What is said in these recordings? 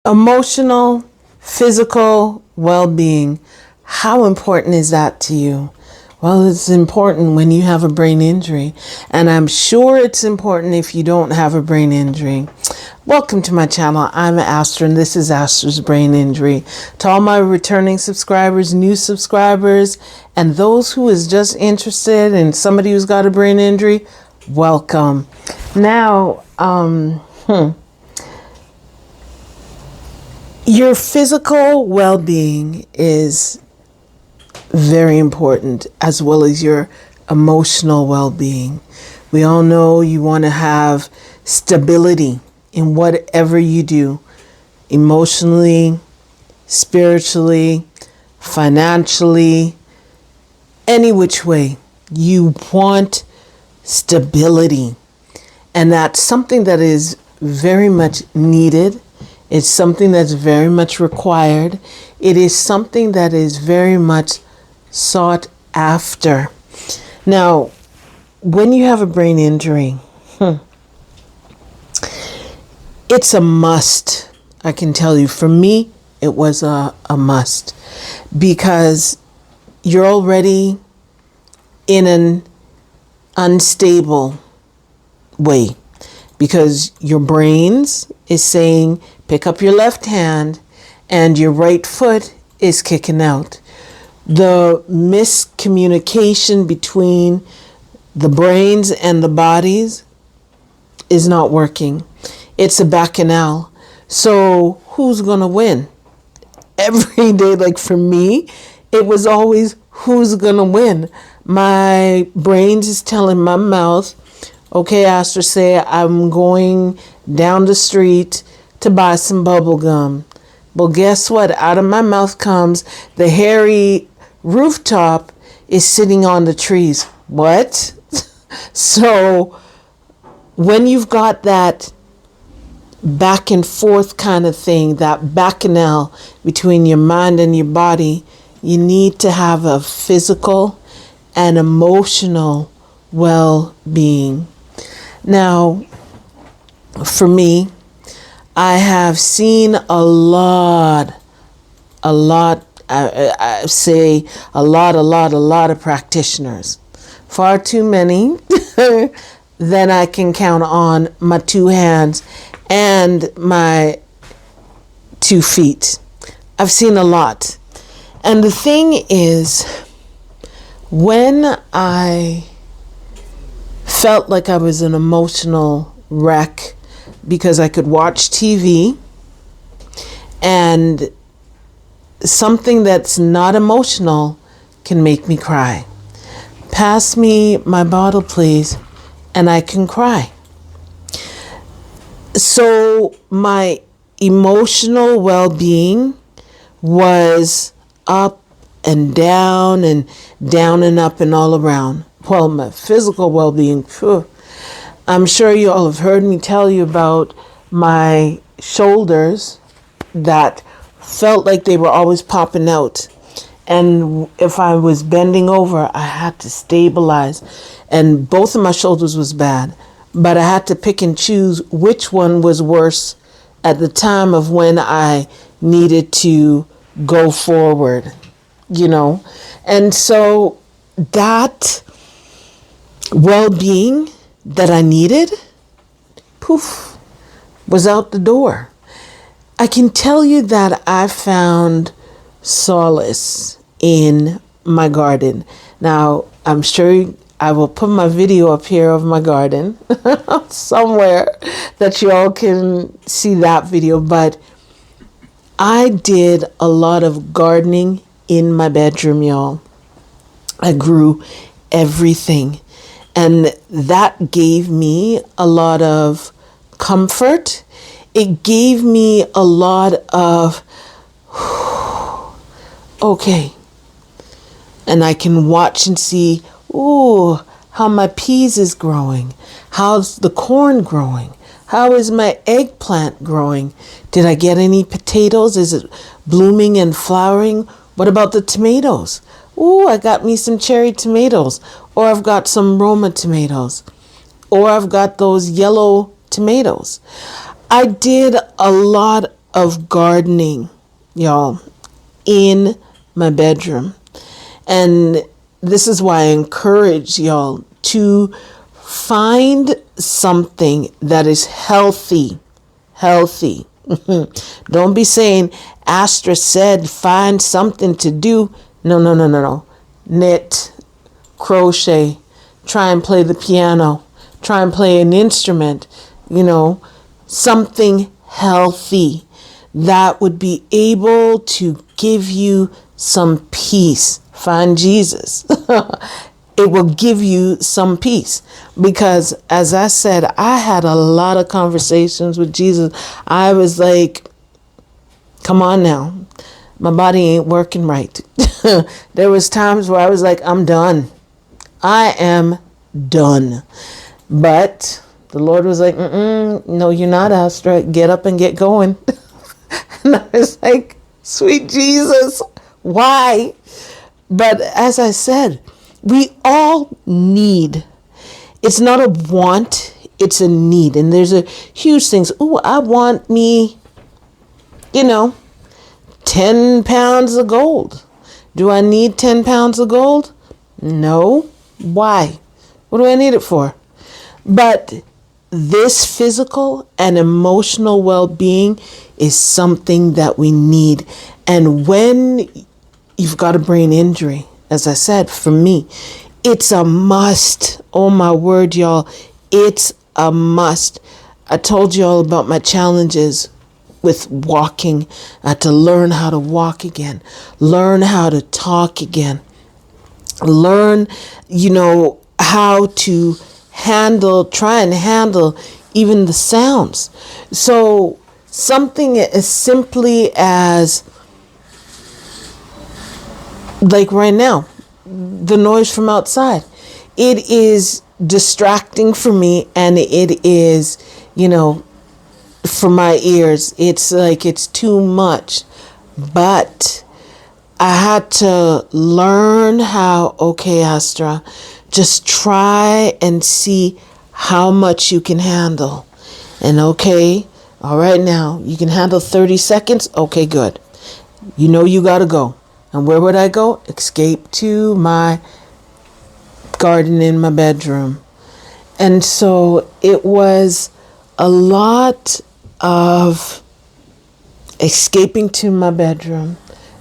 Emotional, physical well-being. How important is that to you? Well, it's important when you have a brain injury, and I'm sure it's important if you don't have a brain injury. Welcome to my channel. I'm Astra, and this is Astra's Brain Injury. To all my returning subscribers, new subscribers, and those who is just interested in somebody who's got a brain injury, welcome. Now, your physical well-being is very important, as well as your emotional well-being. We all know you want to have stability in whatever you do, emotionally, spiritually, financially, any which way. You want stability. And that's something that is very much needed. It's something that's very much required. It is something that is very much sought after. Now, when you have a brain injury, it's a must. I can tell you, for me, it was a must, because you're already in an unstable way, because your brains is saying, pick up your left hand, and your right foot is kicking out. The miscommunication between the brains and the bodies is not working. It's a bacchanal. So who's going to win? Every day, like for me, it was always who's going to win. My brains is telling my mouth, okay, Astra, say I'm going down the street to buy some bubble gum. Well, guess what? Out of my mouth comes the hairy rooftop is sitting on the trees. What? So when you've got that back and forth kind of thing, that bacchanal between your mind and your body, you need to have a physical and emotional well-being. Now, for me, I have seen a lot, I say a lot of practitioners. Far too many than I can count on my two hands and my 2 feet. I've seen a lot. And the thing is, when I felt like I was an emotional wreck because I could watch TV and something that's not emotional can make me cry. Pass me my bottle, please, and I can cry. So my emotional well-being was up and down and up and all around. Well, my physical well-being, I'm sure you all have heard me tell you about my shoulders that felt like they were always popping out. And if I was bending over, I had to stabilize. And both of my shoulders was bad. But I had to pick and choose which one was worse at the time of when I needed to go forward, you know. And so that well-being that I needed, poof, was out the door. I can tell you that I found solace in my garden. Now, I'm sure I will put my video up here of my garden somewhere that you all can see that video. But I did a lot of gardening in my bedroom, y'all. I grew everything. And that gave me a lot of comfort. It gave me a lot of, okay. And I can watch and see, ooh, how my peas is growing. How's the corn growing? How is my eggplant growing? Did I get any potatoes? Is it blooming and flowering? What about the tomatoes? Ooh, I got me some cherry tomatoes. Or I've got some Roma tomatoes. Or I've got those yellow tomatoes. I did a lot of gardening, y'all, in my bedroom. And this is why I encourage y'all to find something that is healthy. Healthy. Don't be saying, Astra said, find something to do. No. Knit, crochet, try and play the piano, try and play an instrument, something healthy that would be able to give you some peace. Find Jesus. It will give you some peace, because as I said, I had a lot of conversations with Jesus. I was like, come on now, my body ain't working right. There was times where I was like, I'm done. I am done. But the Lord was like, no, you're not, Astra. Get up and get going. And I was like, sweet Jesus, why? But as I said, we all need. It's not a want, it's a need. And there's a huge things. Oh, I want me, 10 pounds of gold. Do I need 10 pounds of gold? No. Why? What do I need it for? But this physical and emotional well-being is something that we need. And when you've got a brain injury, as I said, for me, it's a must. Oh my word, y'all. It's a must. I told you all about my challenges with walking. I had to learn how to walk again, learn how to talk again, learn, how to try and handle even the sounds. So something as simply as, like right now, the noise from outside, it is distracting for me, and it is, for my ears, it's like it's too much. But I had to learn how, okay, Astra, just try and see how much you can handle. And okay, all right, now you can handle 30 seconds. Okay, good. You got to go. And where would I go? Escape to my garden in my bedroom. And so it was a lot of escaping to my bedroom,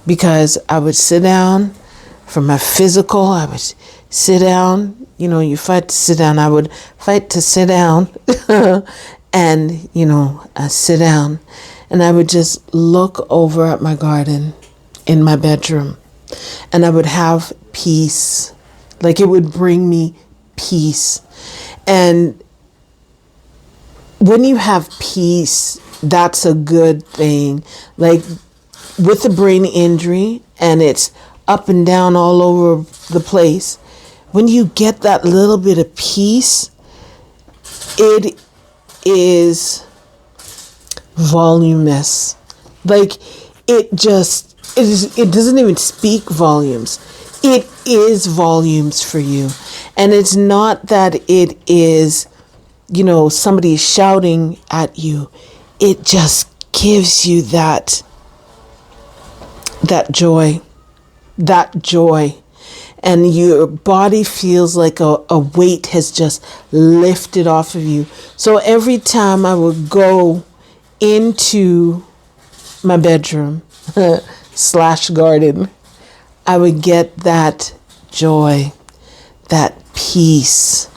because I would sit down for my physical. I would sit down. You fight to sit down. I would fight to sit down. And, I sit down and I would just look over at my garden in my bedroom, and I would have peace. Like, it would bring me peace. And when you have peace, that's a good thing. Like with the brain injury, and it's up and down all over the place, when you get that little bit of peace, it is voluminous. Like it doesn't even speak volumes. It is volumes for you. And it's not that it is, somebody shouting at you. It just gives you that joy. And your body feels like a weight has just lifted off of you. So every time I would go into my bedroom / garden, I would get that joy, that peace,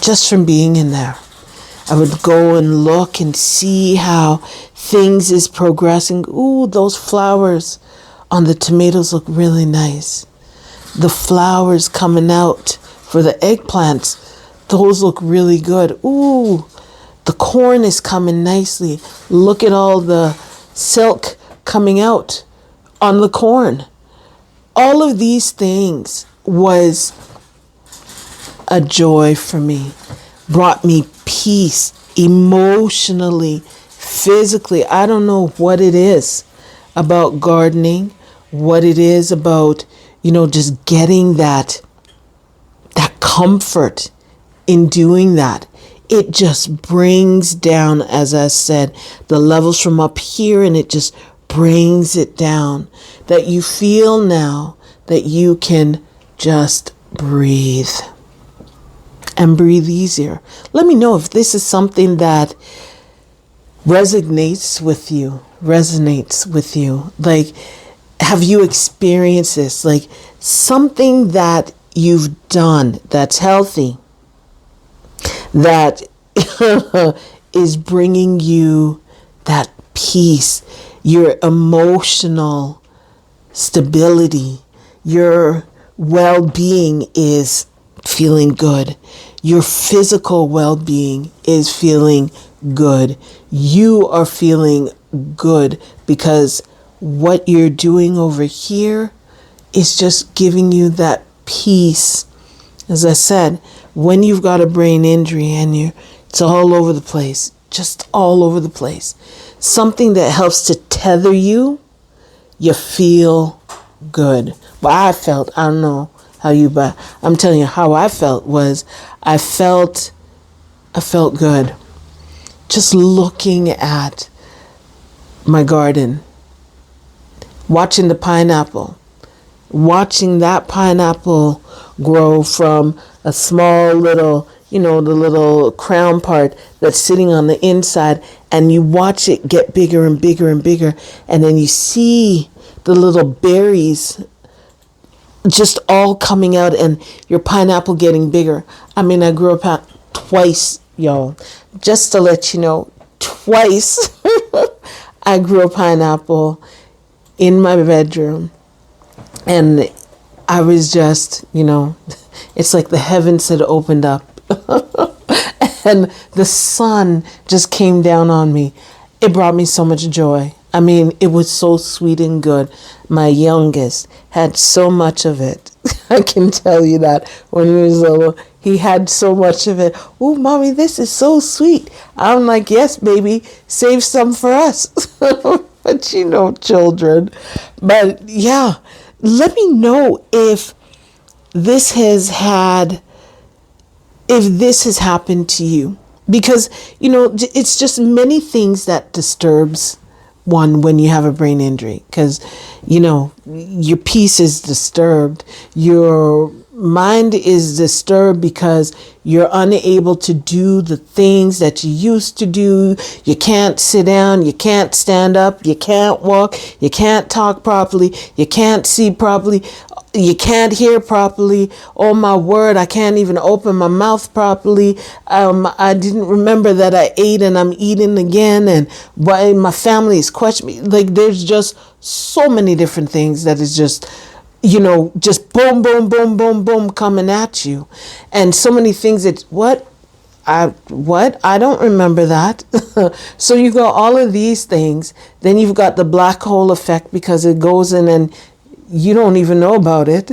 just from being in there. I would go and look and see how things is progressing. Ooh, those flowers on the tomatoes look really nice. The flowers coming out for the eggplants, those look really good. Ooh, the corn is coming nicely. Look at all the silk coming out on the corn. All of these things was a joy for me, brought me peace emotionally, physically. I don't know what it is about gardening, what it is about, just getting that comfort in doing that. it just brings down, as I said, the levels from up here, and it just brings it down, that you feel now that you can just breathe and breathe easier. Let me know if this is something that resonates with you. Like, have you experienced this? Like, something that you've done that's healthy, that is bringing you that peace, your emotional stability, your well-being is feeling good. Your physical well-being is feeling good. You are feeling good because what you're doing over here is just giving you that peace. As I said, when you've got a brain injury and it's all over the place, just all over the place, something that helps to tether you, you feel good. But I don't know how you, but I'm telling you how I felt was I felt good. Just looking at my garden, watching the pineapple, watching that pineapple grow from a small little, the little crown part that's sitting on the inside, and you watch it get bigger and bigger and bigger, and then you see the little berries just all coming out and your pineapple getting bigger. I mean, I grew up twice, y'all. Just to let you know, twice I grew a pineapple in my bedroom. And I was just, it's like the heavens had opened up. And the sun just came down on me. It brought me so much joy. I mean, it was so sweet and good. My youngest had so much of it. I can tell you that when he was little, he had so much of it. Oh, mommy, this is so sweet. I'm like, yes, baby, save some for us. But children. But yeah, let me know if this has happened to you. Because, it's just many things that disturbs one when you have a brain injury. Because, your peace is disturbed. Your mind is disturbed because you're unable to do the things that you used to do. You can't sit down. You can't stand up. You can't walk. You can't talk properly. You can't see properly. You can't hear properly. Oh my word, I can't even open my mouth properly. I didn't remember that I ate and I'm eating again. And why my family is questioning me. Like, there's just so many different things that is just, just boom, boom, boom, boom, boom coming at you. And so many things that, I don't remember that. So you got all of these things. Then you've got the black hole effect because it goes in and you don't even know about it,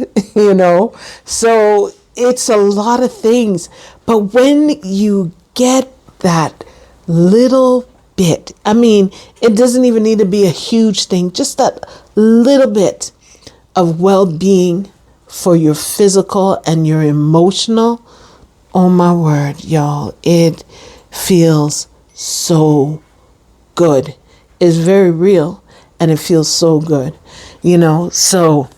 So it's a lot of things. But when you get that little bit, I mean, it doesn't even need to be a huge thing, just that little bit of well-being for your physical and your emotional, oh my word, y'all, it feels so good. It's very real and it feels so good. So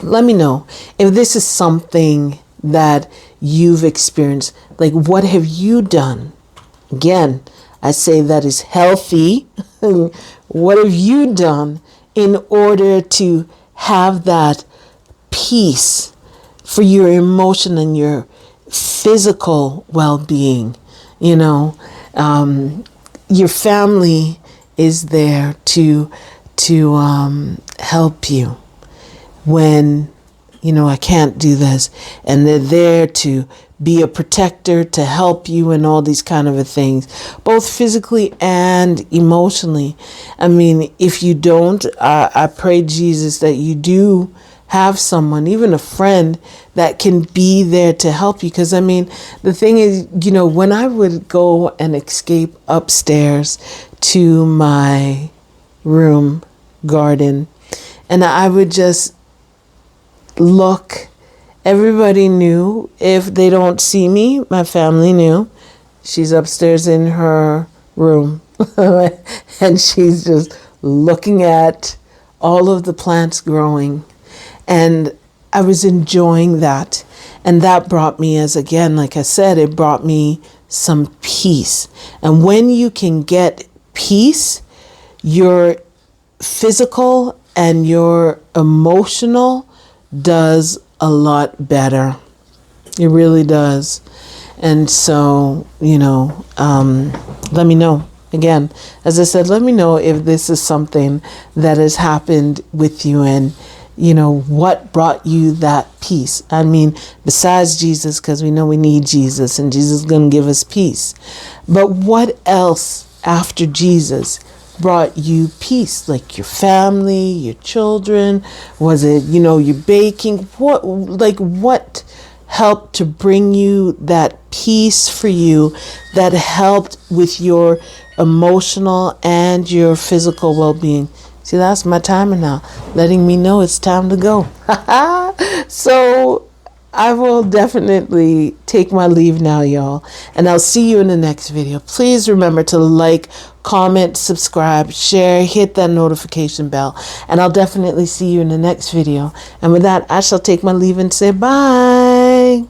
let me know if this is something that you've experienced. Like, what have you done? Again, I say that is healthy. What have you done in order to have that peace for your emotion and your physical well-being? Your family is there to help you when, I can't do this. And they're there to be a protector, to help you and all these kind of things, both physically and emotionally. I mean, if you don't, I pray, Jesus, that you do have someone, even a friend, that can be there to help you. Because, I mean, the thing is, when I would go and escape upstairs to my room garden, and I would just look. Everybody knew. If they don't see me, my family knew. She's upstairs in her room and she's just looking at all of the plants growing. And I was enjoying that. And that brought me, as again, like I said, it brought me some peace. And when you can get peace, your physical and your emotional does a lot better. It really does. And so, let me know. Again, as I said, let me know if this is something that has happened with you, and, what brought you that peace. I mean, besides Jesus, because we know we need Jesus and Jesus is going to give us peace. But what else after Jesus brought you peace? Like your family, your children? Was it, your baking? What helped to bring you that peace for you, that helped with your emotional and your physical well-being? See, that's my timer now, letting me know it's time to go. So I will definitely take my leave now, y'all, and I'll see you in the next video. Please remember to like, comment, subscribe, share, hit that notification bell, and I'll definitely see you in the next video. And with that, I shall take my leave and say bye.